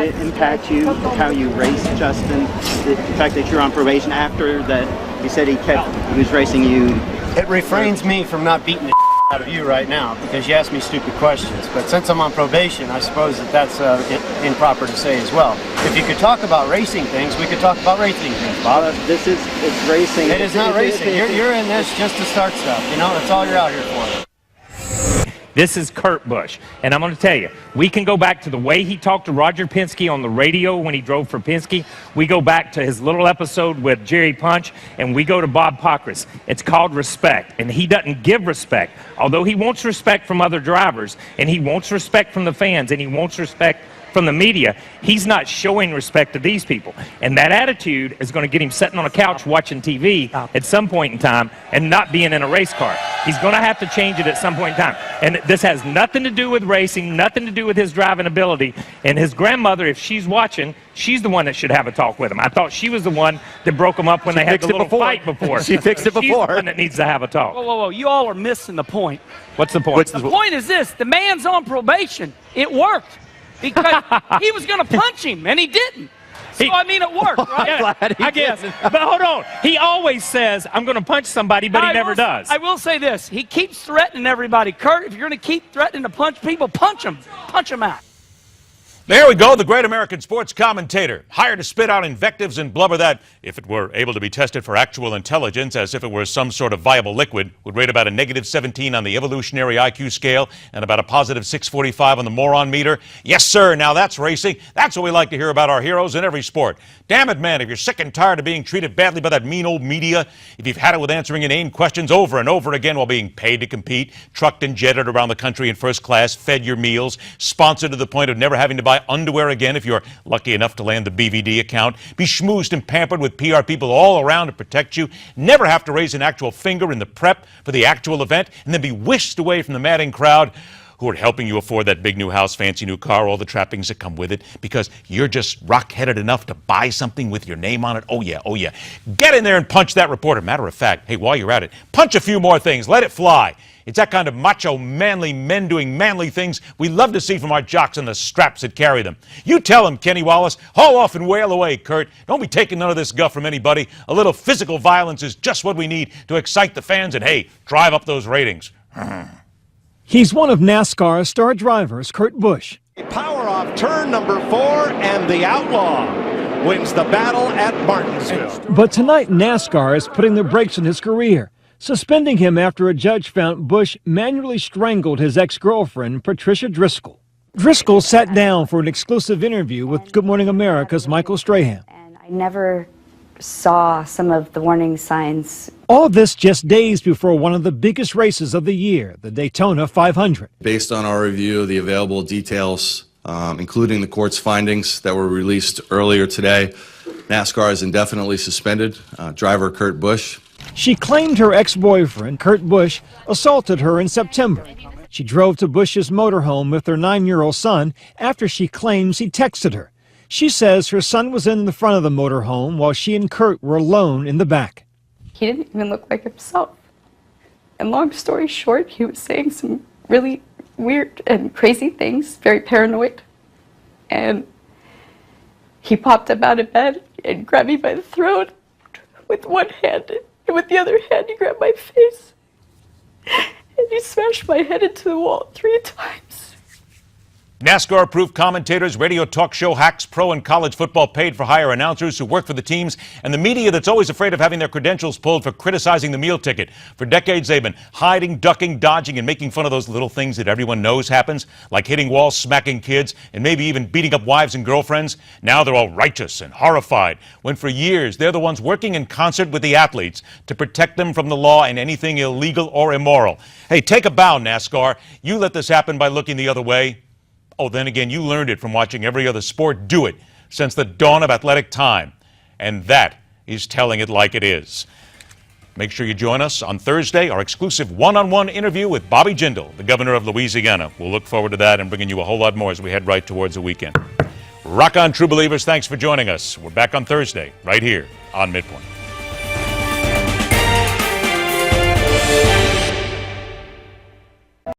it impact you, how you race, Justin? The fact that you're on probation after that, you said he was racing you. It refrains me from not beating the out of you right now because you asked me stupid questions. But since I'm on probation, I suppose that's improper to say as well. If you could talk about racing things, we could talk about racing things, Bob. It's racing. It is not racing. You're in this just to start stuff. You know, that's all you're out here for. This is Kurt Busch, and I'm going to tell you, we can go back to the way he talked to Roger Penske on the radio when he drove for Penske. We go back to his little episode with Jerry Punch, and we go to Bob Pockris. It's called respect, and he doesn't give respect. Although he wants respect from other drivers, and he wants respect from the fans, and he wants respect from the media, he's not showing respect to these people. And that attitude is going to get him sitting on a couch watching TV at some point in time and not being in a race car. He's going to have to change it at some point in time. And this has nothing to do with racing, nothing to do with his driving ability. And his grandmother, if she's watching, she's the one that should have a talk with him. I thought she was the one that broke him up when they had the little fight before. She fixed it before. She's the one that needs to have a talk. Whoa, whoa, whoa. You all are missing the point. What's the point? The point is this. The man's on probation. It worked. Because he was going to punch him, and he didn't. So, I mean, it worked, right? I guess. But hold on. He always says, I'm going to punch somebody, but he never does. I will say this. He keeps threatening everybody. Kurt, if you're going to keep threatening to punch people, punch them. Punch them out. There we go, the great American sports commentator, hired to spit out invectives and blubber that, if it were able to be tested for actual intelligence, as if it were some sort of viable liquid, would rate about a -17 on the evolutionary IQ scale and about a positive 645 on the moron meter. Yes, sir, now that's racing. That's what we like to hear about our heroes in every sport. Damn it, man, if you're sick and tired of being treated badly by that mean old media, if you've had it with answering inane questions over and over again while being paid to compete, trucked and jetted around the country in first class, fed your meals, sponsored to the point of never having to buy underwear again if you're lucky enough to land the BVD account, be schmoozed and pampered with PR people all around to protect you, never have to raise an actual finger in the prep for the actual event, and then be whisked away from the madding crowd who are helping you afford that big new house, fancy new car, all the trappings that come with it, because you're just rock-headed enough to buy something with your name on it. Oh yeah, oh yeah. Get in there and punch that reporter. Matter of fact, hey, while you're at it, punch a few more things. Let it fly. It's that kind of macho, manly men doing manly things we love to see from our jocks and the straps that carry them. You tell them, Kenny Wallace. Haul off and wail away, Kurt. Don't be taking none of this guff from anybody. A little physical violence is just what we need to excite the fans and, hey, drive up those ratings. He's one of NASCAR's star drivers, Kurt Busch. Power off turn number 4, and the Outlaw wins the battle at Martinsville. But tonight, NASCAR is putting the brakes on his career, suspending him after a judge found Busch manually strangled his ex-girlfriend, Patricia Driscoll. Driscoll sat down for an exclusive interview with Good Morning America's Michael Strahan. And I never saw some of the warning signs. All this just days before one of the biggest races of the year, the Daytona 500. Based on our review of the available details, including the court's findings that were released earlier today, NASCAR is indefinitely suspended driver Kurt Busch. She claimed her ex-boyfriend, Kurt Busch, assaulted her in September. She drove to Busch's motorhome with their 9-year-old son after she claims he texted her. She says her son was in the front of the motorhome while she and Kurt were alone in the back. He didn't even look like himself. And long story short, he was saying some really weird and crazy things, very paranoid. And he popped up out of bed and grabbed me by the throat with one hand, and with the other hand he grabbed my face. And he smashed my head into the wall 3 times. NASCAR-approved commentators, radio talk show hacks, pro and college football paid-for-hire announcers who work for the teams, and the media that's always afraid of having their credentials pulled for criticizing the meal ticket. For decades, they've been hiding, ducking, dodging, and making fun of those little things that everyone knows happens, like hitting walls, smacking kids, and maybe even beating up wives and girlfriends. Now they're all righteous and horrified, when for years they're the ones working in concert with the athletes to protect them from the law and anything illegal or immoral. Hey, take a bow, NASCAR. You let this happen by looking the other way. Oh, then again, you learned it from watching every other sport do it since the dawn of athletic time. And that is telling it like it is. Make sure you join us on Thursday, our exclusive one-on-one interview with Bobby Jindal, the governor of Louisiana. We'll look forward to that and bringing you a whole lot more as we head right towards the weekend. Rock on, true believers. Thanks for joining us. We're back on Thursday, right here on MidPoint.